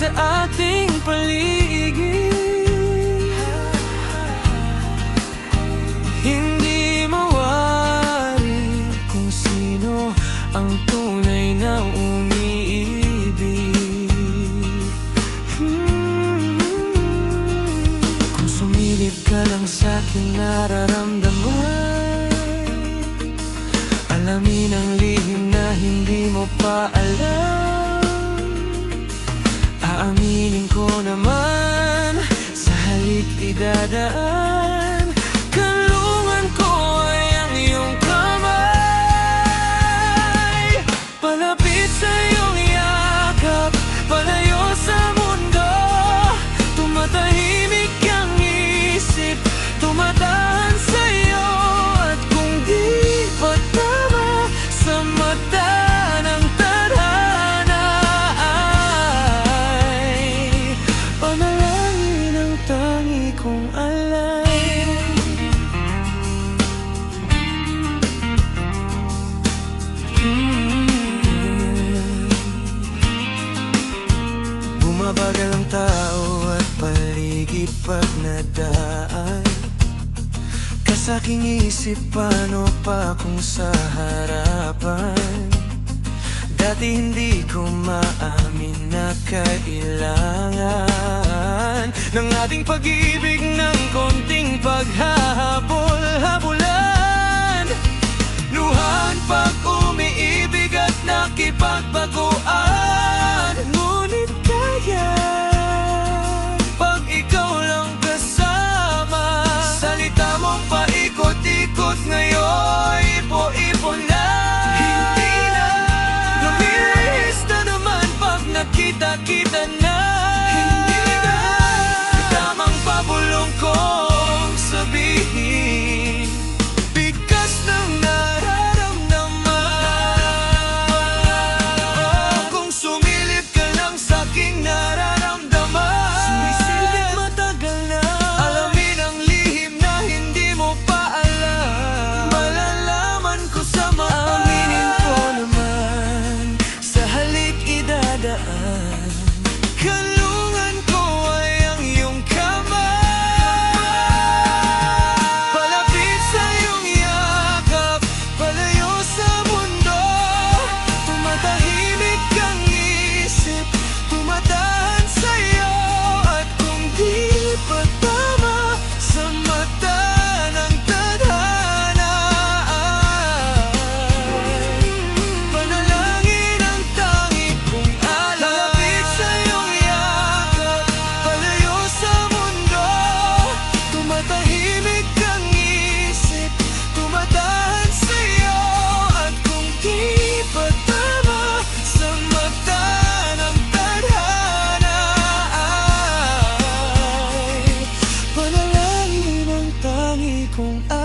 sa ating paligid. Hindi mawari kung sino ang tunay na umiibig. Kung sumilip ka lang sa'king nararamdaman, alamin ang lihim na hindi mo pa alam. Aaminin ko naman, sa halik idadaan, kanlungan ko ay ang iyong kamay. Palapit sa iyong yakap, palayo sa mundo. Tumatahimik ang isip, tumatahan sa'yo. At kung di pa tama sa mata ng tadhana, ay panalangin ang tangi kong alay. Bumabagal ang tao at paligid pag nadaan. Kasaking isip, paano pa kung sa harapan? Dati hindi ko maamin na kailangan ng ating pag-ibig ng konting paghahabol-habulan. Luhan pag umiibig at nakipagbaguan. Ngunit kaya pag ikaw lang kasama, salita mong paikot-ikot ngayon, ipo-ipo na. Hindi na lumilis na naman pag nakita-kita na. Hindi na tamang pabulong kong sabihin, bigkas ng nararamdaman. Kung sumilip ka lang sa'king nararamdaman, sumisilip matagal na. Alamin ang lihim na hindi mo pa alam. Malalaman ko sa maaminin ko naman, sa halik idadaan, kanlungan ko ay ang iyong kamay. Palapit sa iyong yakap, palayo sa mundo. Tumatahimik ang isip, tumatahan sa'yo. At kung di pa tama sa mata ng tadhana, ay panalangin ang tangi kong alay. Palapit sa iyong yakap, palayo sa mundo. Tumatahimik ang isip, tumatahan sa'yo. At kung di pa tama sa mata ng tadhana, ay panalangin ang tangi kong alay.